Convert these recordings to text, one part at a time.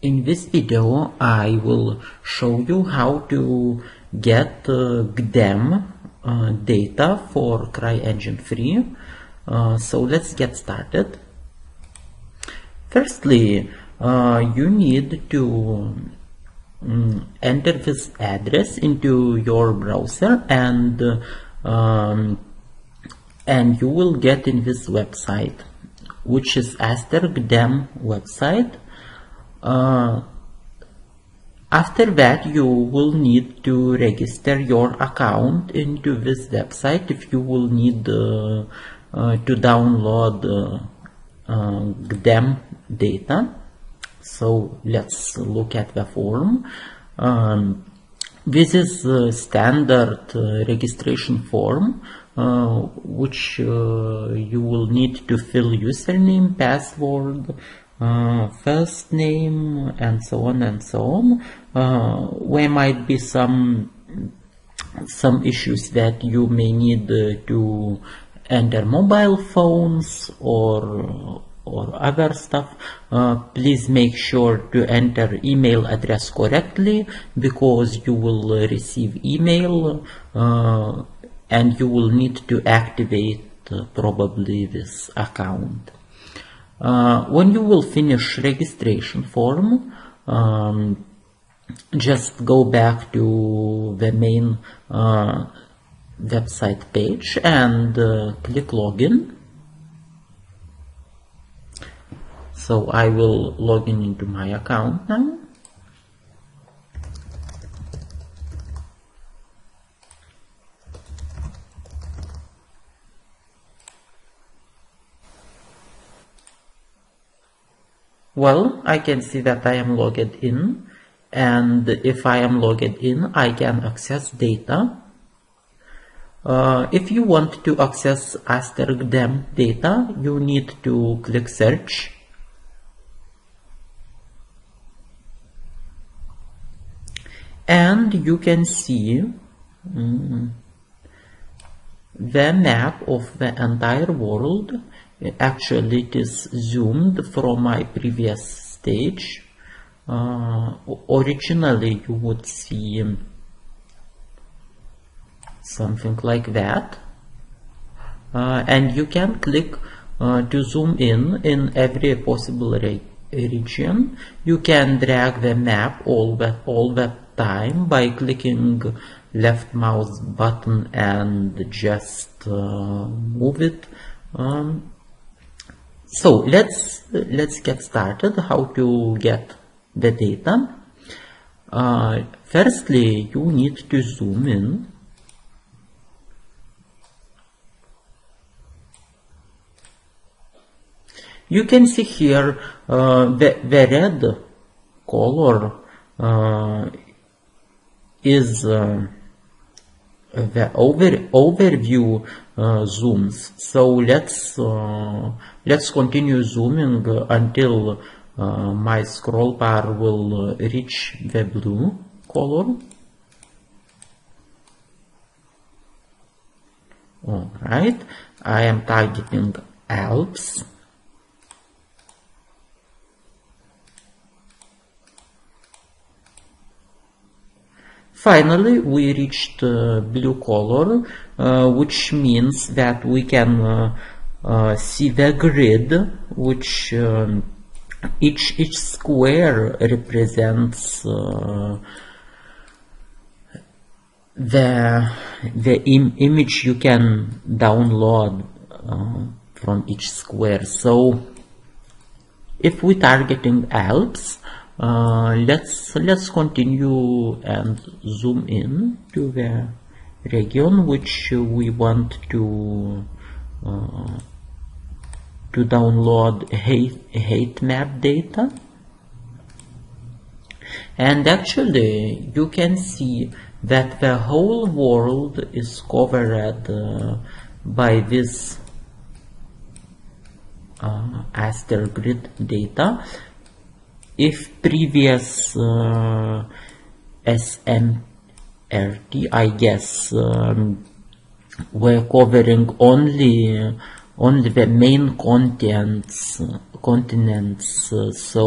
In this video, I will show you how to get GDEM data for CryEngine 3. So let's get started. Firstly, you need to enter this address into your browser, and you will get in this website, which is ASTER GDEM website. After that, you will need to register your account into this website if you will need to download GDEM data. So let's look at the form. This is a standard registration form, which you will need to fill username, password, first name, and so on and so on. There might be some issues that you may need to enter mobile phones or other stuff. Please make sure to enter email address correctly, because you will receive email and you will need to activate probably this account. When you will finish registration form, just go back to the main website page and click login. So I will log in into my account now. Well, I can see that I am logged in, and if I am logged in, I can access data. If you want to access ASTER GDEM data, you need to click search. And you can see the map of the entire world. Actually, it is zoomed from my previous stage. Originally, you would see something like that. And you can click to zoom in every possible region. You can drag the map all the time by clicking left mouse button and just move it. So let's get started how to get the data. Firstly, you need to zoom in. You can see here the red color is the overview zooms. So let's continue zooming until my scroll bar will reach the blue color. All right, I am targeting Alps. Finally, we reached blue color, which means that we can see the grid, which each square represents the image you can download from each square. So, if we targeting Alps, let's continue and zoom in to the region which we want to download heat map data. And actually you can see that the whole world is covered by this ASTER grid data. If previous SMRT, I guess, were covering only the main continents. So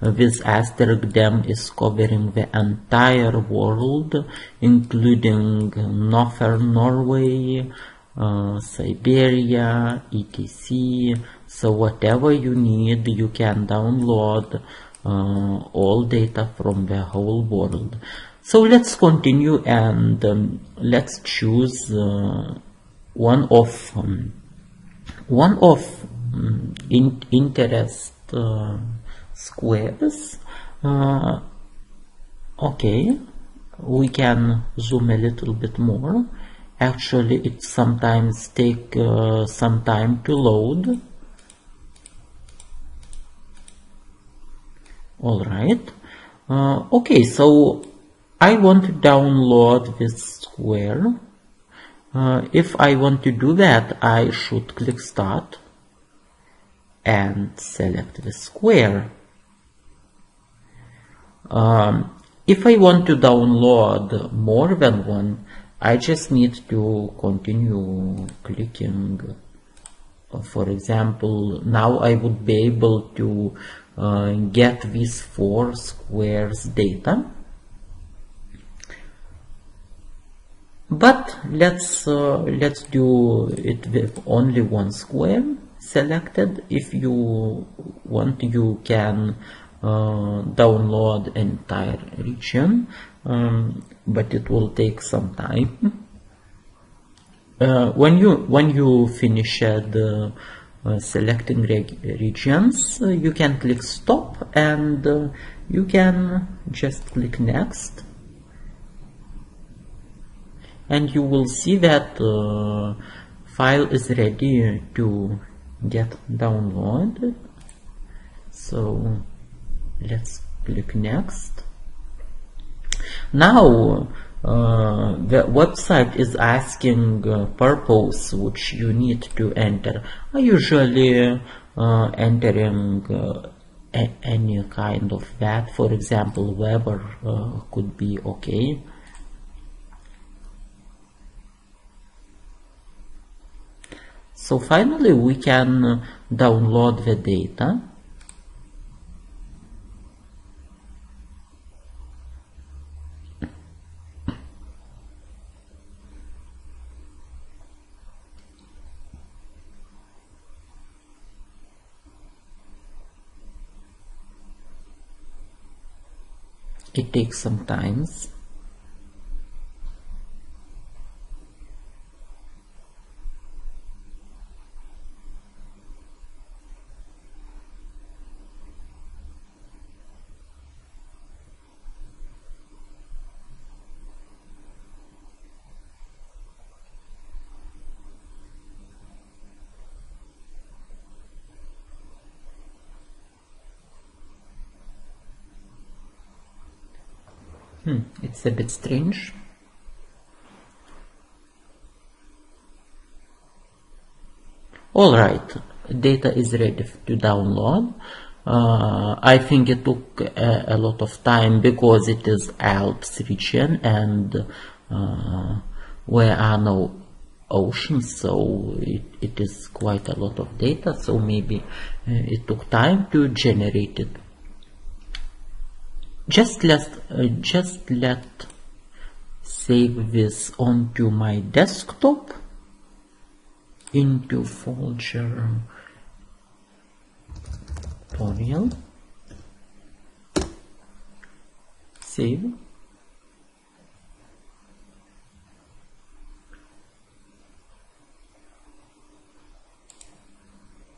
this ASTER GDEM is covering the entire world, including northern Norway, Siberia, etc. So whatever you need, you can download all data from the whole world. So let's continue and let's choose one of interest squares. Okay, we can zoom a little bit more. Actually, it sometimes take some time to load. All right. Okay, so I want to download this square. If I want to do that, I should click Start and select the square. If I want to download more than one, I just need to continue clicking. For example, now I would be able to get these 4 squares data. But let's do it with only one square selected. If you want, you can download entire region, but it will take some time. When you finish selecting regions, you can click Stop and you can just click Next. And you will see that file is ready to get downloaded. So let's click Next. Now the website is asking purpose which you need to enter. I usually entering any kind of that. For example, Weber could be okay. So finally we can download the data. It takes some time. It's a bit strange. Alright, data is ready to download. I think it took a lot of time because it is Alps region and there are no oceans, so it is quite a lot of data, so maybe it took time to generate it. Just let save this onto my desktop into folder tutorial. Save.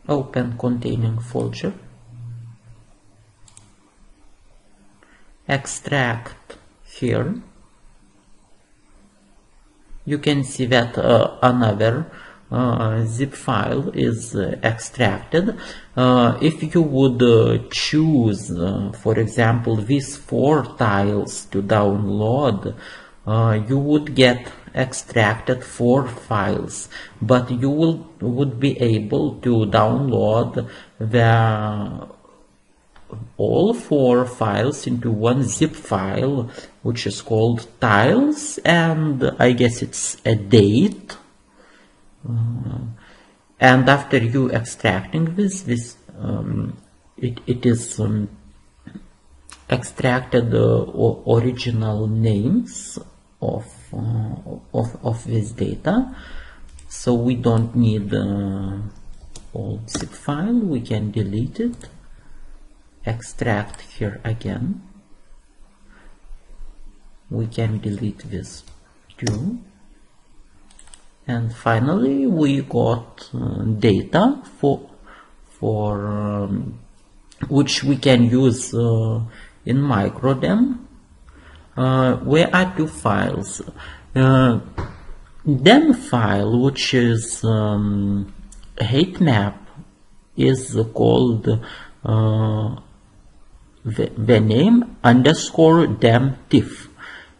Open containing folder. Extract here. You can see that another zip file is extracted. If you would choose, for example, these 4 tiles to download, you would get extracted 4 files, but you would be able to download all 4 files into one zip file, which is called tiles, and I guess it's a date. And after you extracting this it is extracted original names of this data, so we don't need old zip file. We can delete it, extract here again. We can delete this too, and finally we got data for which we can use in MicroDEM. Where are two files? DEM file, which is height map, is called the name _DEM TIFF.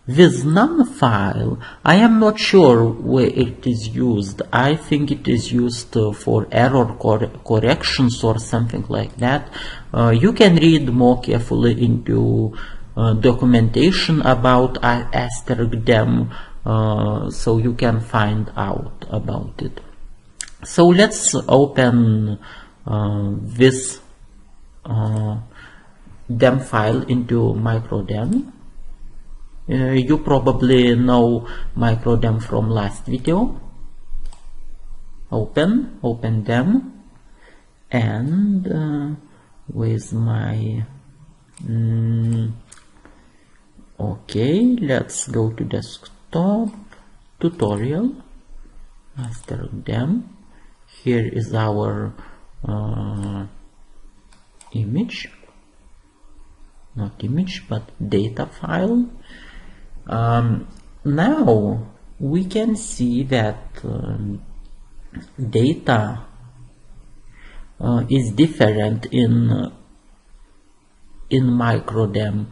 This num file, I am not sure where it is used. I think it is used for error corrections or something like that. You can read more carefully into documentation about ASTER GDEM, so you can find out about it. So let's open this DEM file into MicroDEM. You probably know MicroDEM from last video. Open DEM, and with my okay, let's go to desktop, tutorial, ASTER GDEM. Here is our image, not image but data file. Now we can see that data is different in MicroDEM.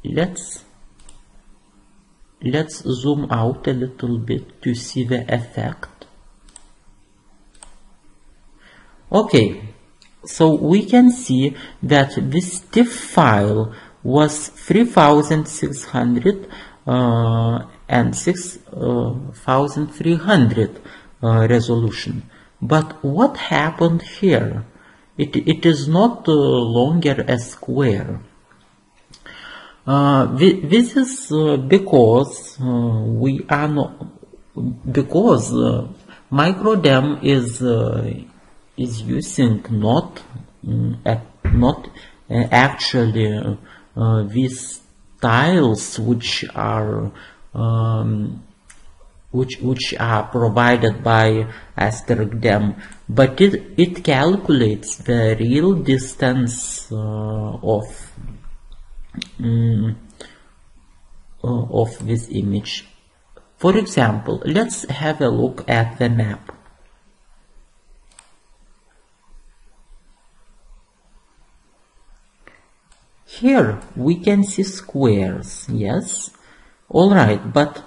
Let's zoom out a little bit to see the effect. Okay, so we can see that this TIFF file was 3600 and 6300 resolution. But what happened here? It is not longer a square. This is because we are not, because MicroDEM is using not actually these tiles which are provided by ASTER GDEM, but it calculates the real distance of this image. For example, let's have a look at the map. Here we can see squares, yes, alright, but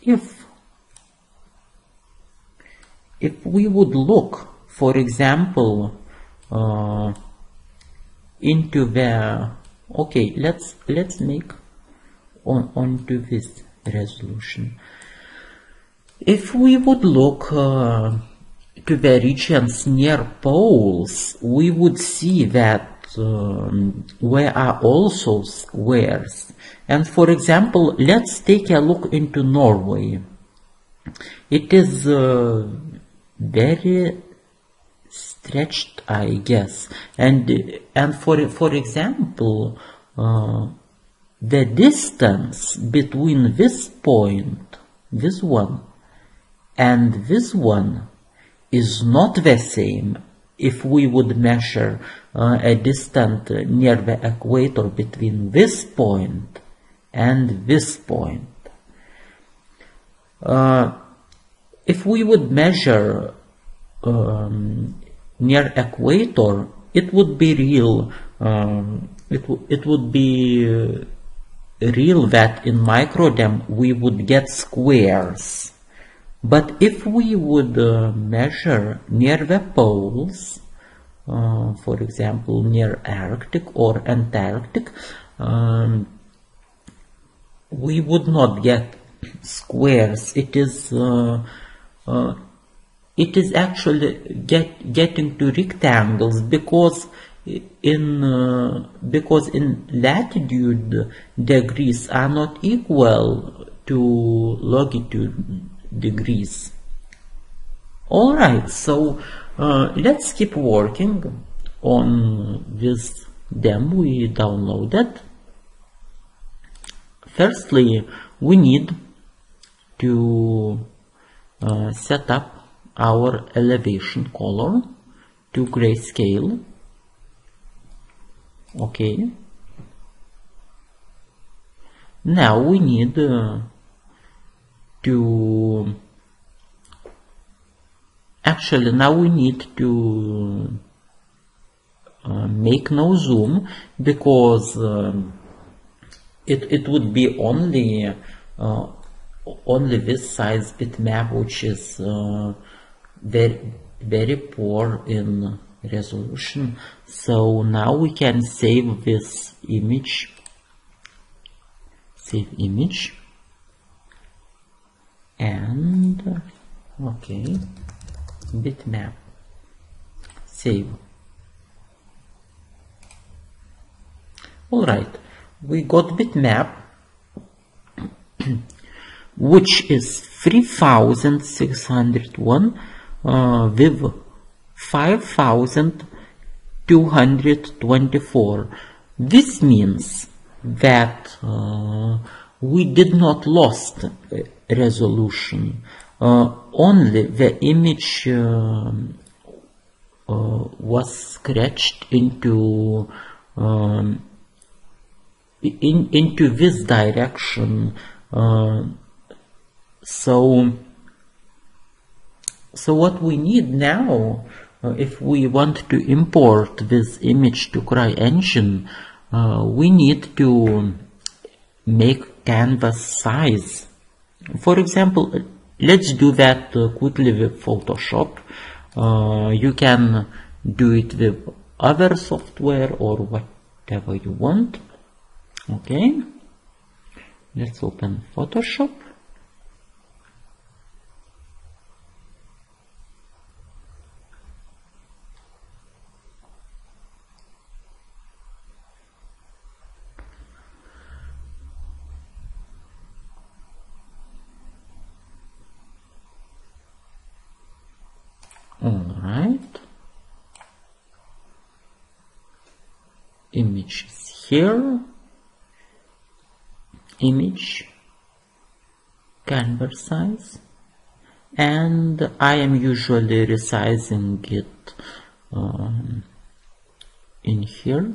if we would look, for example, into the, okay, let's make onto this resolution. If we would look to the regions near poles, we would see that there are also squares. And for example, let's take a look into Norway. It is very stretched, I guess. And for example, the distance between this point, this one, and this one is not the same if we would measure a distance near the equator between this point and this point. If we would measure near equator, it would be real. It would be real that in MicroDEM we would get squares. But if we would measure near the poles, for example near Arctic or Antarctic, we would not get squares. It is it is actually getting to rectangles because in latitude degrees are not equal to longitude degrees. Alright, so let's keep working on this DEM we downloaded. Firstly, we need to set up our elevation color to grayscale. Okay. Now we need to make no zoom, because it would be only this size bitmap, which is very poor in resolution. So now we can save this image. Save image. And okay, bitmap. Save. Alright, we got bitmap, which is 3601 with 5224. This means that we did not lost resolution. Only the image was scratched into this direction. So what we need now, if we want to import this image to CryEngine, we need to make canvas size. For example, let's do that quickly with Photoshop. You can do it with other software or whatever you want. Okay, let's open Photoshop. Alright, image is here, image, canvas size, and I am usually resizing it in here,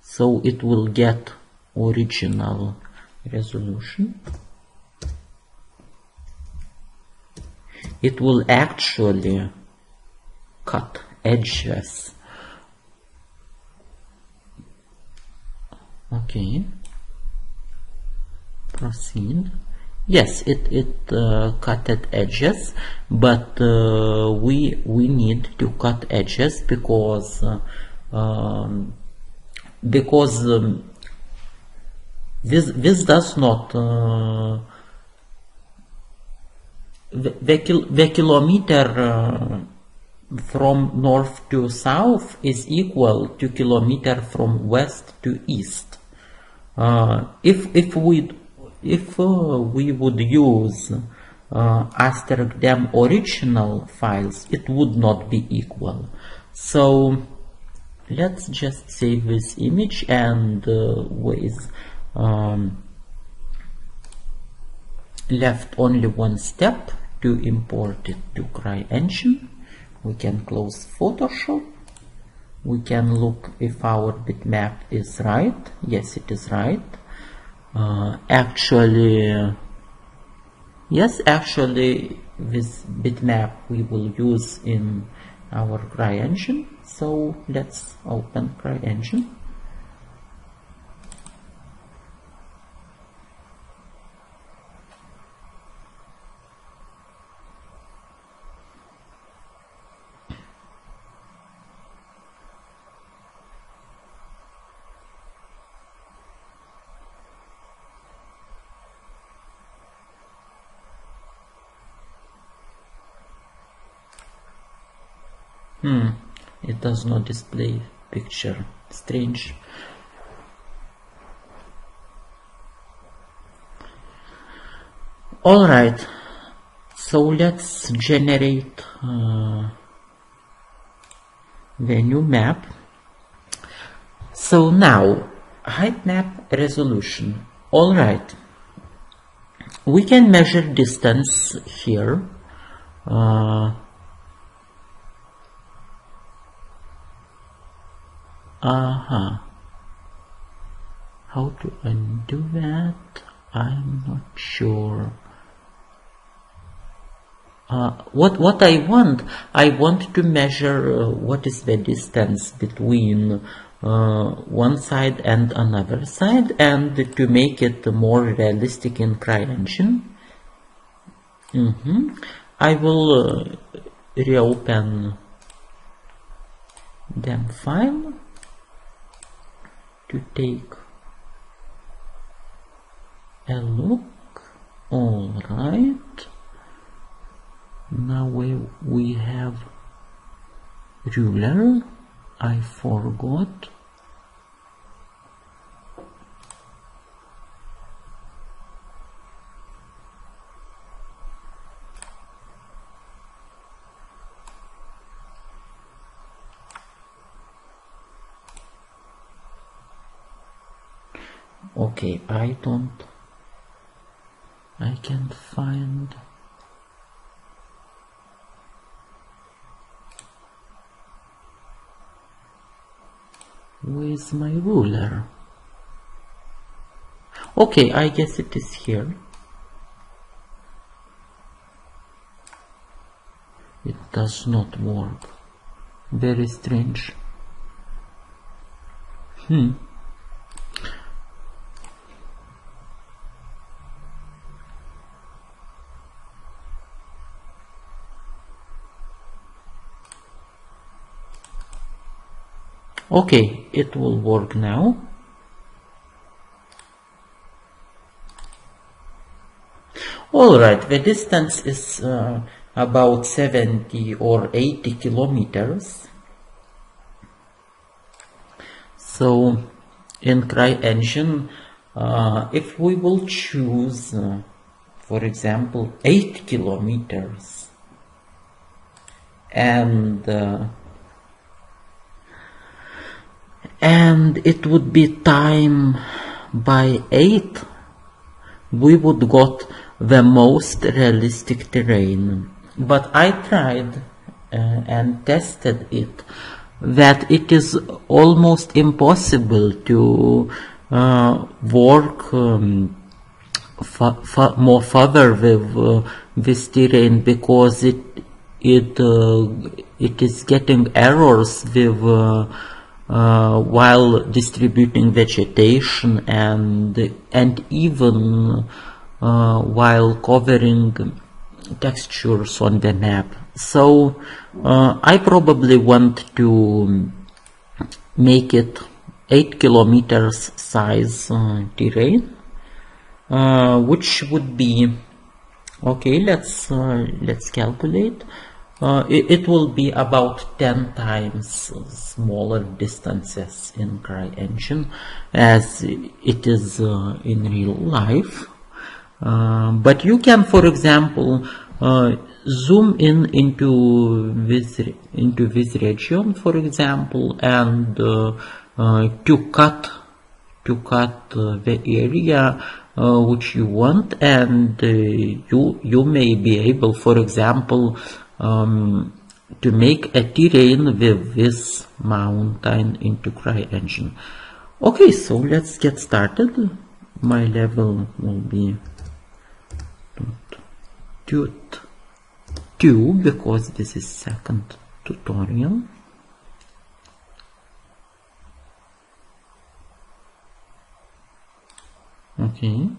so it will get original resolution. It will actually cut edges. Okay, proceed. Yes, it cutted edges, but we need to cut edges because this does not the kilometer from north to south is equal to kilometer from west to east. If we would use ASTER GDEM original files, it would not be equal. So let's just save this image and with left only one step to import it to CryEngine. We can close Photoshop. We can look if our bitmap is right. Yes, it is right. Actually, this bitmap we will use in our CryEngine. So let's open CryEngine. It does not display picture. Strange. Alright, so let's generate the new map. So now, height map resolution. Alright, we can measure distance here. How to undo that? I'm not sure. What I want to measure what is the distance between one side and another side, and to make it more realistic in CryEngine. I will reopen DEM file to take a look. Alright. Now we have ruler. I forgot. Okay, I can't find. Where's my ruler? Okay, I guess it is here. It does not work. Very strange. Okay, it will work now. Alright, the distance is about 70 or 80 kilometers. So in CryEngine, if we will choose, for example, 8 kilometers and it would be time by 8, we would got the most realistic terrain. But I tried and tested it, that it is almost impossible to work more further with this terrain, because it is getting errors with while distributing vegetation and even while covering textures on the map. So I probably want to make it 8 kilometers size terrain, which would be, okay, let's calculate. It will be about 10 times smaller distances in CryEngine as it is in real life. But you can, for example, zoom into this region, for example, and to cut the area which you want, and you may be able, for example, to make a terrain with this mountain into CryEngine. Okay, so let's get started. My level will be Pt2 because this is second tutorial. Okay.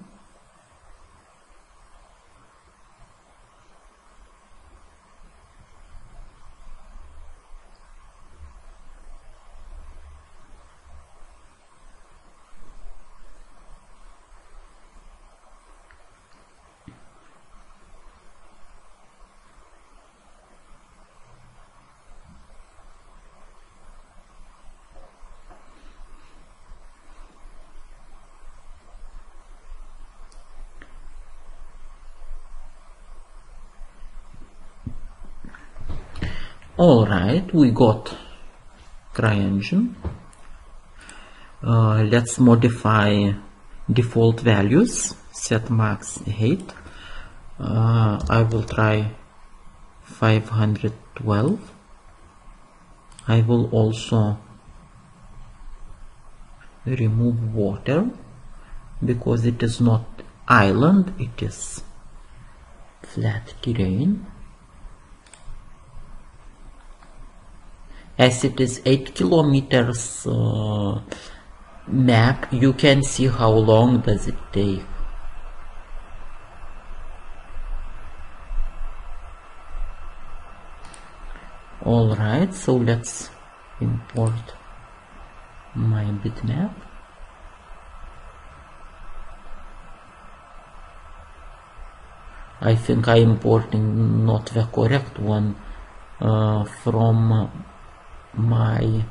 Alright, we got CryEngine. Let's modify default values, set max height. I will try 512. I will also remove water because it is not island, it is flat terrain. As it is 8 kilometers map, you can see how long does it take. Alright, so let's import my bitmap. I think I importing not the correct one from my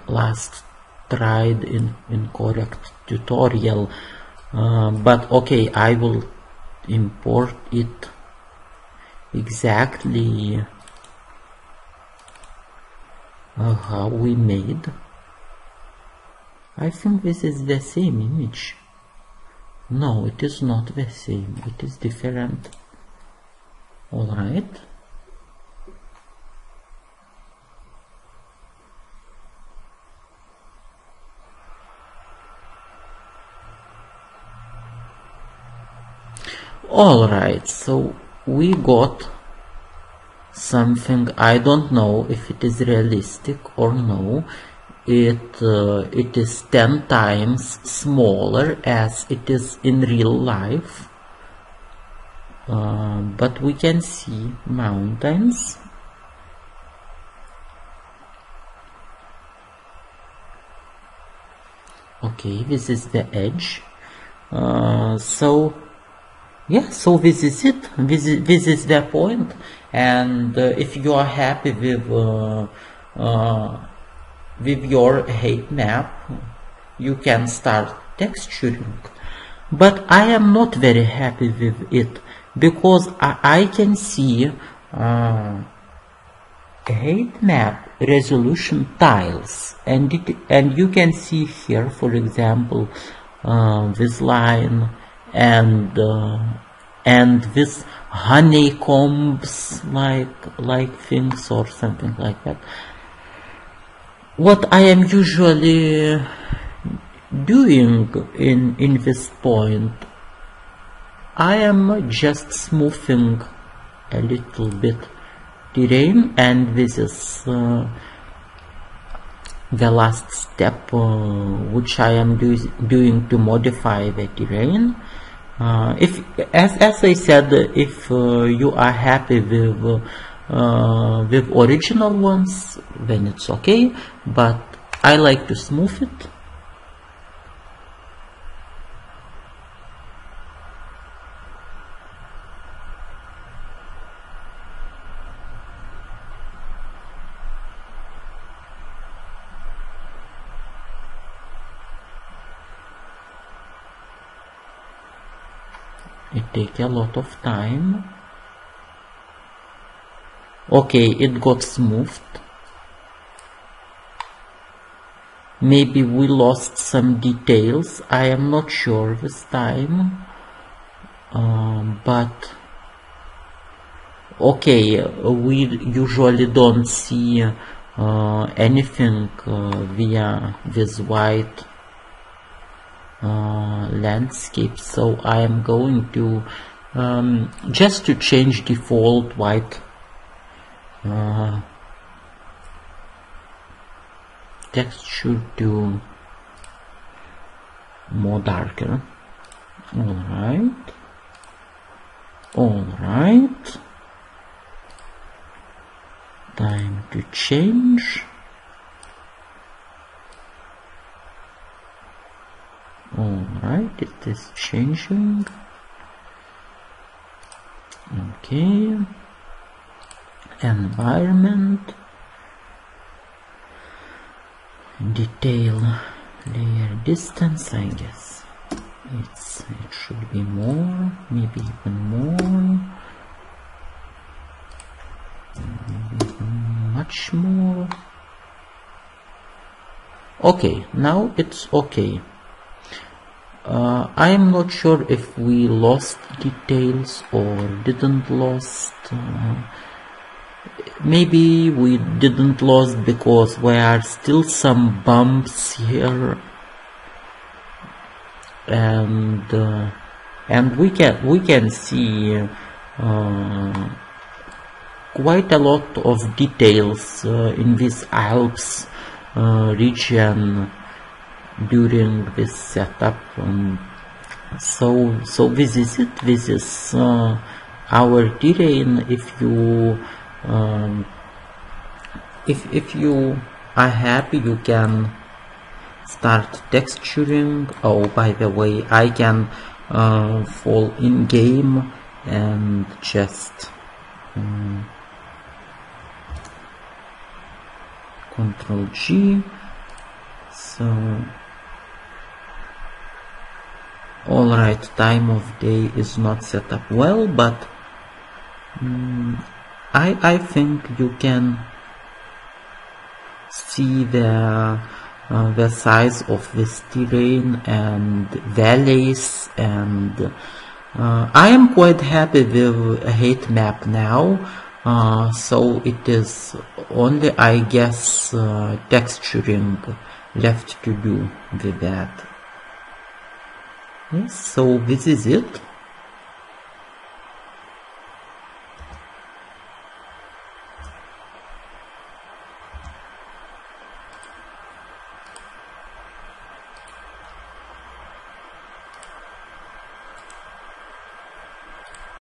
last tried incorrect tutorial, but okay, I will import it exactly how we made. I think this is the same image. No, it is not the same, it is different. Alright. Alright, so we got something. I don't know if it is realistic or no. It is 10 times smaller as it is in real life, but we can see mountains. Okay, this is the edge. So yeah, so this is it. This is the point. And if you are happy with your height map, you can start texturing. But I am not very happy with it because I can see height map resolution tiles, and you can see here, for example, this line and this honeycombs like things or something like that. What I am usually doing in this point, I am just smoothing a little bit terrain, and this is the last step which I am doing to modify the terrain. If, as I said, if you are happy with original ones, then it's okay, but I like to smooth it. It takes a lot of time. Okay, it got smoothed. Maybe we lost some details, I am not sure this time, but okay, we usually don't see anything via this white landscape, so I am going to just to change default white texture to more darker. Alright, time to change. Alright, it is changing. Okay, environment, detail, layer distance, I guess it should be more, maybe even more, maybe even much more. Okay, now it's okay. I am not sure if we lost details or didn't lost. Maybe we didn't lost because there are still some bumps here, and we can see quite a lot of details in this Alps region during this setup. So this is it. This is our terrain. If you are happy, you can start texturing. Oh, by the way, I can fall in game and just Control G. So alright, time of day is not set up well, but I think you can see the size of this terrain and valleys, and I am quite happy with a height map now. So it is only, I guess, texturing left to do with that. Yes, so this is it.